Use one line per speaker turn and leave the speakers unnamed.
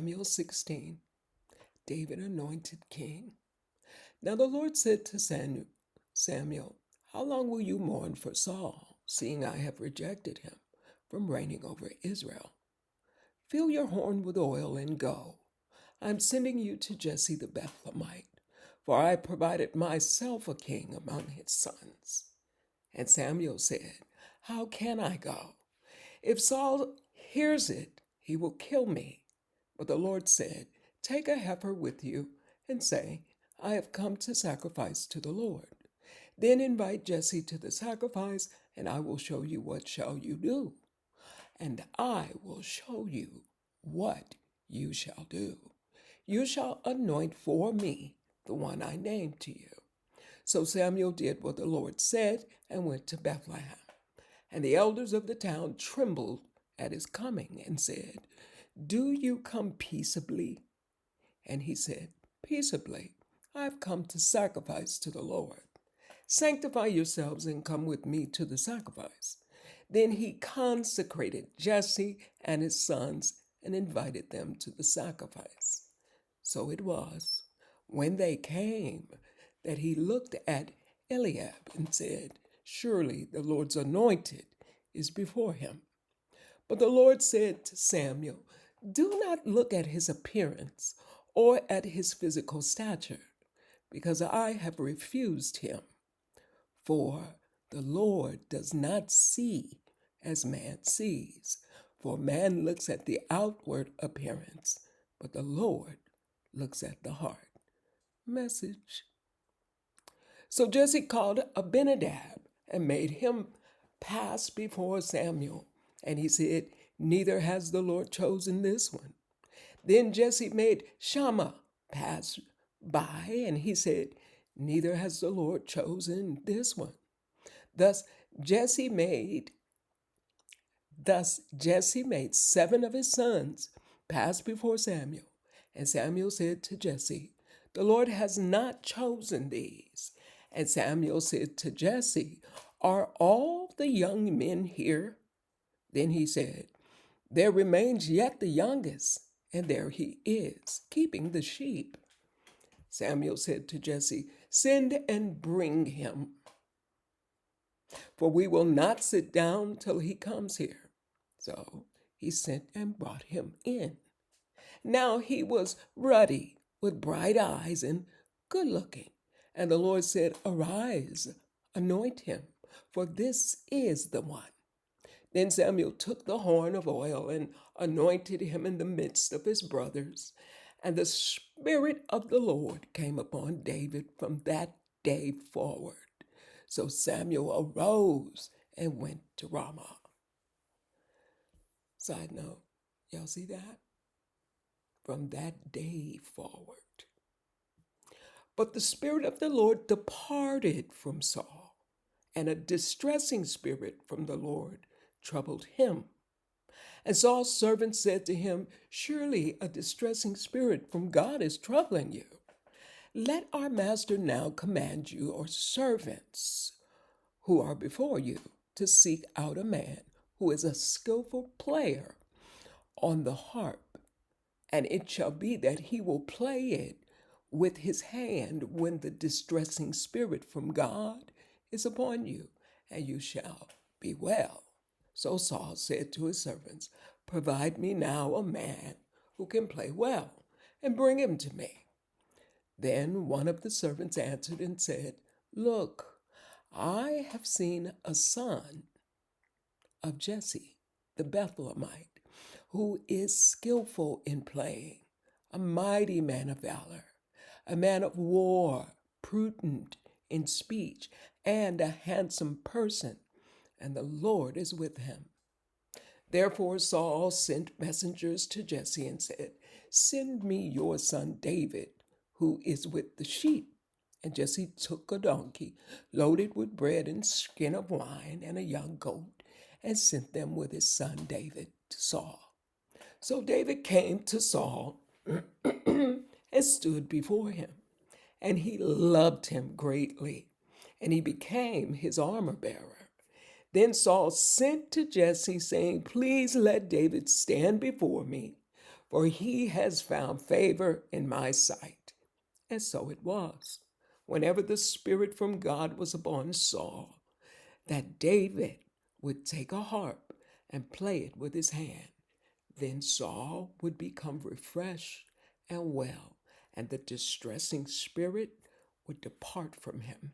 Samuel 16, David anointed king. Now the Lord said to Samuel, how long will you mourn for Saul, seeing I have rejected him from reigning over Israel? Fill your horn with oil and go. I am sending you to Jesse the Bethlehemite, for I provided myself a king among his sons. And Samuel said, how can I go? If Saul hears it, he will kill me. But the Lord said, take a heifer with you and say, I have come to sacrifice to the Lord. Then invite Jesse to the sacrifice, and I will show you what shall you do. And I will show you what you shall do. You shall anoint for me the one I named to you. So Samuel did what the Lord said and went to Bethlehem. And the elders of the town trembled at his coming and said, do you come peaceably? And he said, peaceably. I have come to sacrifice to the Lord. Sanctify yourselves and come with me to the sacrifice. Then he consecrated Jesse and his sons and invited them to the sacrifice. So it was, when they came, that he looked at Eliab and said, surely the Lord's anointed is before him. But the Lord said to Samuel, do not look at his appearance or at his physical stature, because I have refused him. For the Lord does not see as man sees. For man looks at the outward appearance, but the Lord looks at the heart. Message. So Jesse called Abinadab and made him pass before Samuel. And he said, neither has the Lord chosen this one. Then Jesse made Shammah pass by, and he said, neither has the Lord chosen this one. Thus Jesse made 7 of his sons pass before Samuel. And Samuel said to Jesse, the Lord has not chosen these. And Samuel said to Jesse, are all the young men here? Then he said, there remains yet the youngest, and there he is, keeping the sheep. Samuel said to Jesse, send and bring him, for we will not sit down till he comes here. So he sent and brought him in. Now he was ruddy, with bright eyes, and good looking. And the Lord said, arise, anoint him, for this is the one. Then Samuel took the horn of oil and anointed him in the midst of his brothers. And the Spirit of the Lord came upon David from that day forward. So Samuel arose and went to Ramah. Side note, y'all see that? From that day forward. But the Spirit of the Lord departed from Saul, and a distressing spirit from the Lord troubled him. And Saul's servant said to him, surely a distressing spirit from God is troubling you. Let our master now command your servants who are before you to seek out a man who is a skillful player on the harp, and it shall be that he will play it with his hand when the distressing spirit from God is upon you, and you shall be well. So Saul said to his servants, provide me now a man who can play well, and bring him to me. Then one of the servants answered and said, look, I have seen a son of Jesse the Bethlehemite, who is skillful in playing, a mighty man of valor, a man of war, prudent in speech, and a handsome person, and the Lord is with him. Therefore Saul sent messengers to Jesse and said, send me your son David, who is with the sheep. And Jesse took a donkey loaded with bread and skin of wine and a young goat, and sent them with his son David to Saul. So David came to Saul and stood before him, and he loved him greatly, and he became his armor bearer. Then Saul sent to Jesse, saying, please let David stand before me, for he has found favor in my sight. And so it was, whenever the Spirit from God was upon Saul, that David would take a harp and play it with his hand. Then Saul would become refreshed and well, and the distressing spirit would depart from him.